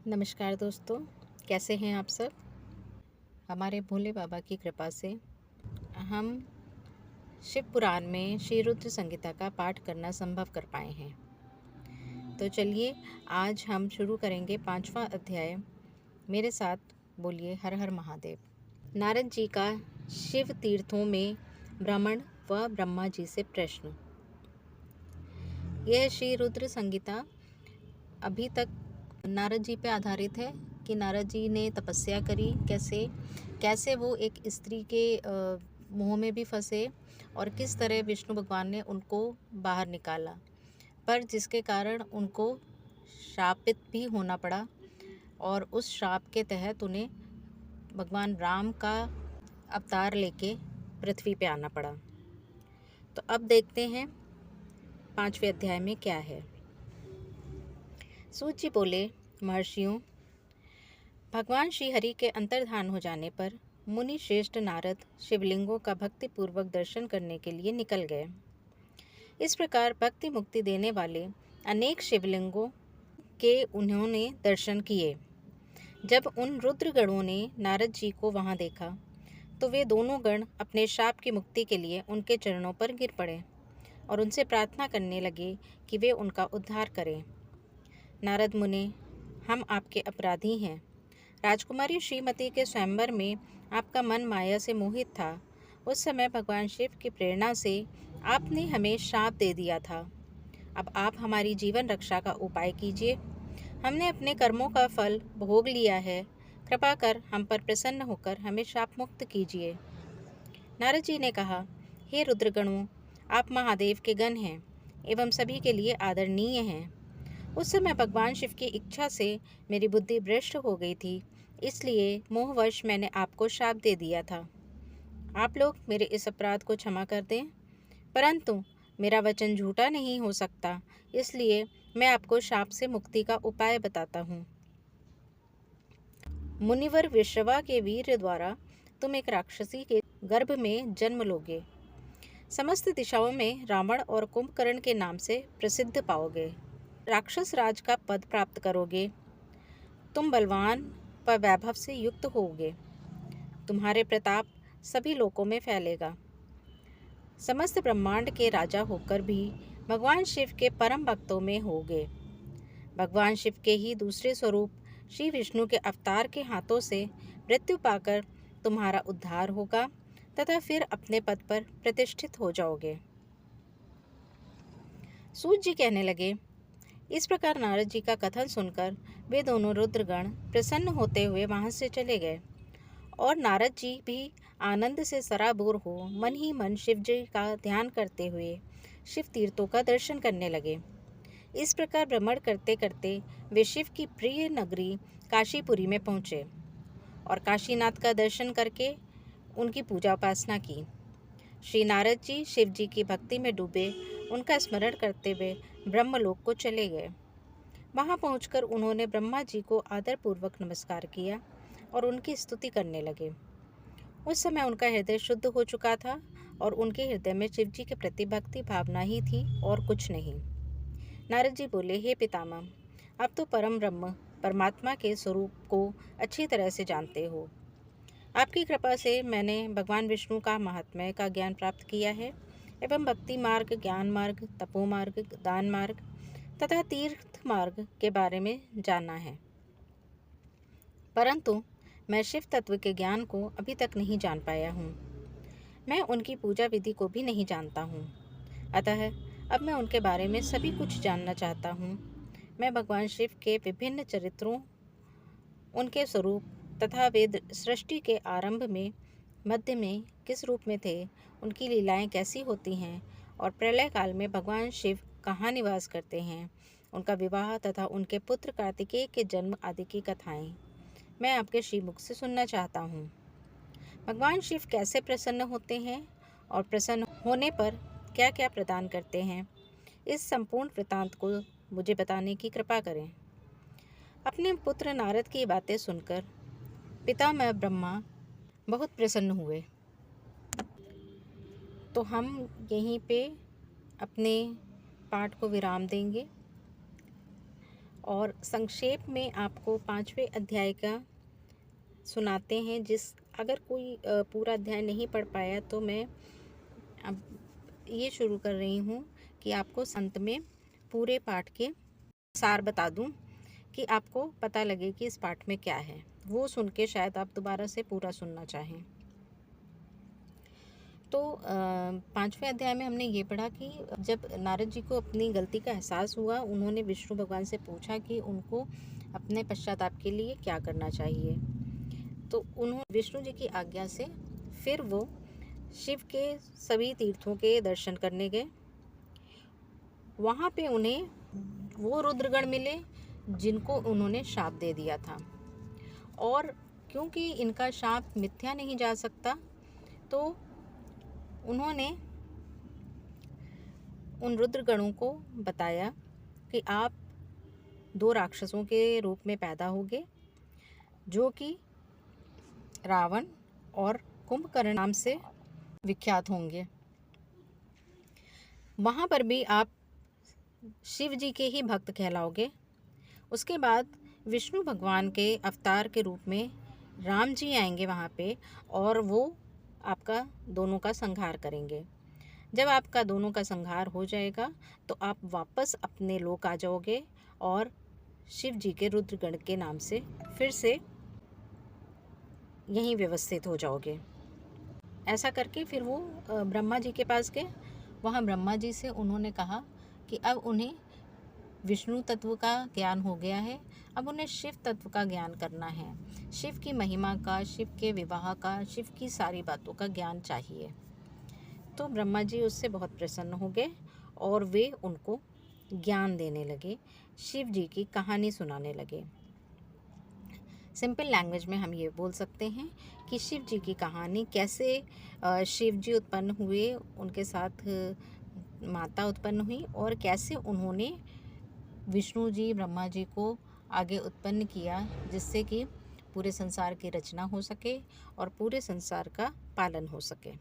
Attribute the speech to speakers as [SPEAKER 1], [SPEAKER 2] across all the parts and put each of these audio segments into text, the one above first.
[SPEAKER 1] नमस्कार दोस्तों, कैसे हैं आप सब। हमारे भोले बाबा की कृपा से हम शिव पुराण में श्री रुद्र संहिता का पाठ करना संभव कर पाए हैं। तो चलिए आज हम शुरू करेंगे 5वां अध्याय। मेरे साथ बोलिए हर हर महादेव। नारद जी का शिव तीर्थों में भ्रमण व ब्रह्मा जी से प्रश्न। यह श्री रुद्र संहिता अभी तक नारद जी पे आधारित है कि नारद जी ने तपस्या करी, कैसे वो एक स्त्री के मोह में भी फंसे और किस तरह विष्णु भगवान ने उनको बाहर निकाला, पर जिसके कारण उनको शापित भी होना पड़ा और उस शाप के तहत उन्हें भगवान राम का अवतार लेके पृथ्वी पे आना पड़ा। तो अब देखते हैं 5वें अध्याय में क्या है। सूत जी बोले, महर्षियों, भगवान श्री हरि के अंतर्धान हो जाने पर मुनि श्रेष्ठ नारद शिवलिंगों का भक्ति पूर्वक दर्शन करने के लिए निकल गए। इस प्रकार भक्ति मुक्ति देने वाले अनेक शिवलिंगों के उन्होंने दर्शन किए। जब उन रुद्रगणों ने नारद जी को वहां देखा तो वे दोनों गण अपने शाप की मुक्ति के लिए उनके चरणों पर गिर पड़े और उनसे प्रार्थना करने लगे कि वे उनका उद्धार करें। नारद मुनि, हम आपके अपराधी हैं। राजकुमारी श्रीमती के स्वयंवर में आपका मन माया से मोहित था। उस समय भगवान शिव की प्रेरणा से आपने हमें शाप दे दिया था। अब आप हमारी जीवन रक्षा का उपाय कीजिए। हमने अपने कर्मों का फल भोग लिया है। कृपा कर हम पर प्रसन्न होकर हमें शाप मुक्त कीजिए। नारद जी ने कहा, हे रुद्रगणों, आप महादेव के गण हैं एवं सभी के लिए आदरणीय हैं। उस समय भगवान शिव की इच्छा से मेरी बुद्धि भ्रष्ट हो गई थी, इसलिए मोहवश मैंने आपको शाप दे दिया था। आप लोग मेरे इस अपराध को क्षमा कर दें, परंतु मेरा वचन झूठा नहीं हो सकता, इसलिए मैं आपको शाप से मुक्ति का उपाय बताता हूँ। मुनिवर विश्रवा के वीर्य द्वारा तुम एक राक्षसी के गर्भ में जन्म लोगे। समस्त दिशाओं में रावण और कुंभकर्ण के नाम से प्रसिद्ध पाओगे। राक्षस राज का पद प्राप्त करोगे। तुम बलवान व वैभव से युक्त होगे। तुम्हारे प्रताप सभी लोकों में फैलेगा। समस्त ब्रह्मांड के राजा होकर भी भगवान शिव के परम भक्तों में होगे। भगवान शिव के ही दूसरे स्वरूप श्री विष्णु के अवतार के हाथों से मृत्यु पाकर तुम्हारा उद्धार होगा तथा फिर अपने पद पर प्रतिष्ठित हो जाओगे। सूत जी कहने लगे, इस प्रकार नारद जी का कथन सुनकर वे दोनों रुद्रगण प्रसन्न होते हुए वहां से चले गए और नारद जी भी आनंद से सराबोर हो मन ही मन शिव जी का ध्यान करते हुए शिव तीर्थों का दर्शन करने लगे। इस प्रकार भ्रमण करते करते वे शिव की प्रिय नगरी काशीपुरी में पहुँचे और काशीनाथ का दर्शन करके उनकी पूजा उपासना की। श्री नारद जी शिव जी की भक्ति में डूबे उनका स्मरण करते हुए ब्रह्मलोक को चले गए। वहां पहुंचकर उन्होंने ब्रह्मा जी को आदरपूर्वक नमस्कार किया और उनकी स्तुति करने लगे। उस समय उनका हृदय शुद्ध हो चुका था और उनके हृदय में शिव जी के प्रति भक्ति भावना ही थी और कुछ नहीं। नारद जी बोले, हे पितामह, आप तो परम ब्रह्म परमात्मा के स्वरूप को अच्छी तरह से जानते हो। आपकी कृपा से मैंने भगवान विष्णु का महात्म्य का ज्ञान प्राप्त किया है एवं भक्ति मार्ग, ज्ञान मार्ग, तपो मार्ग, दान मार्ग तथा तीर्थ मार्ग के बारे में जाना है, परंतु मैं शिव तत्व के ज्ञान को अभी तक नहीं जान पाया हूँ। मैं उनकी पूजा विधि को भी नहीं जानता हूँ, अतः अब मैं उनके बारे में सभी कुछ जानना चाहता हूँ। मैं भगवान शिव के विभिन्न चरित्रों, उनके स्वरूप तथा वेद सृष्टि के आरंभ में, मध्य में किस रूप में थे, उनकी लीलाएं कैसी होती हैं और प्रलय काल में भगवान शिव कहाँ निवास करते हैं, उनका विवाह तथा उनके पुत्र कार्तिकेय के जन्म आदि की कथाएं मैं आपके श्रीमुख से सुनना चाहता हूँ। भगवान शिव कैसे प्रसन्न होते हैं और प्रसन्न होने पर क्या क्या प्रदान करते हैं, इस संपूर्ण वृतांत को मुझे बताने की कृपा करें। अपने पुत्र नारद की बातें सुनकर पितामह ब्रह्मा बहुत प्रसन्न हुए। तो हम यहीं पे अपने पाठ को विराम देंगे और संक्षेप में आपको 5वें अध्याय का सुनाते हैं। अगर कोई पूरा अध्याय नहीं पढ़ पाया तो मैं अब ये शुरू कर रही हूँ कि आपको अंत में पूरे पाठ के सार बता दूँ कि आपको पता लगे कि इस पाठ में क्या है। वो सुन के शायद आप दोबारा से पूरा सुनना चाहें। तो 5वें अध्याय में हमने ये पढ़ा कि जब नारद जी को अपनी गलती का एहसास हुआ, उन्होंने विष्णु भगवान से पूछा कि उनको अपने पश्चाताप के लिए क्या करना चाहिए। तो उन्होंने विष्णु जी की आज्ञा से फिर वो शिव के सभी तीर्थों के दर्शन करने गए। वहाँ पे उन्हें वो रुद्रगण मिले जिनको उन्होंने श्राप दे दिया था, और क्योंकि इनका श्राप मिथ्या नहीं जा सकता, तो उन्होंने उन रुद्रगणों को बताया कि आप 2 राक्षसों के रूप में पैदा होगे, जो कि रावण और कुंभकर्ण नाम से विख्यात होंगे। वहाँ पर भी आप शिव जी के ही भक्त कहलाओगे। उसके बाद विष्णु भगवान के अवतार के रूप में राम जी आएंगे वहाँ पे, और वो आपका दोनों का संहार करेंगे। जब आपका दोनों का संहार हो जाएगा तो आप वापस अपने लोक आ जाओगे और शिव जी के रुद्रगण के नाम से फिर से यहीं व्यवस्थित हो जाओगे। ऐसा करके फिर वो ब्रह्मा जी के पास गए। वहाँ ब्रह्मा जी से उन्होंने कहा कि अब उन्हें विष्णु तत्व का ज्ञान हो गया है, अब उन्हें शिव तत्व का ज्ञान करना है। शिव की महिमा का, शिव के विवाह का, शिव की सारी बातों का ज्ञान चाहिए। तो ब्रह्मा जी उससे बहुत प्रसन्न हो गए और वे उनको ज्ञान देने लगे, शिव जी की कहानी सुनाने लगे। सिंपल लैंग्वेज में हम ये बोल सकते हैं कि शिव जी की कहानी, कैसे शिव जी उत्पन्न हुए, उनके साथ माता उत्पन्न हुई, और कैसे उन्होंने विष्णु जी ब्रह्मा जी को आगे उत्पन्न किया, जिससे कि पूरे संसार की रचना हो सके और पूरे संसार का पालन हो सके।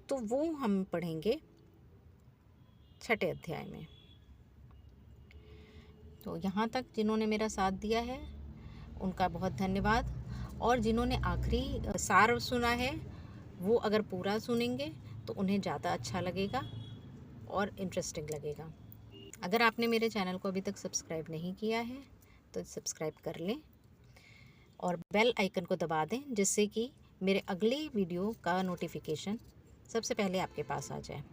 [SPEAKER 1] तो वो हम पढ़ेंगे 6ठे अध्याय में। तो यहाँ तक जिन्होंने मेरा साथ दिया है उनका बहुत धन्यवाद, और जिन्होंने आखिरी सार सुना है वो अगर पूरा सुनेंगे तो उन्हें ज़्यादा अच्छा लगेगा और इंटरेस्टिंग लगेगा। अगर आपने मेरे चैनल को अभी तक सब्सक्राइब नहीं किया है तो सब्सक्राइब कर लें और बेल आइकन को दबा दें, जिससे कि मेरे अगले वीडियो का नोटिफिकेशन सबसे पहले आपके पास आ जाए।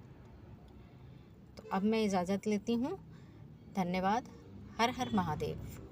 [SPEAKER 1] तो अब मैं इजाज़त लेती हूँ। धन्यवाद। हर हर महादेव।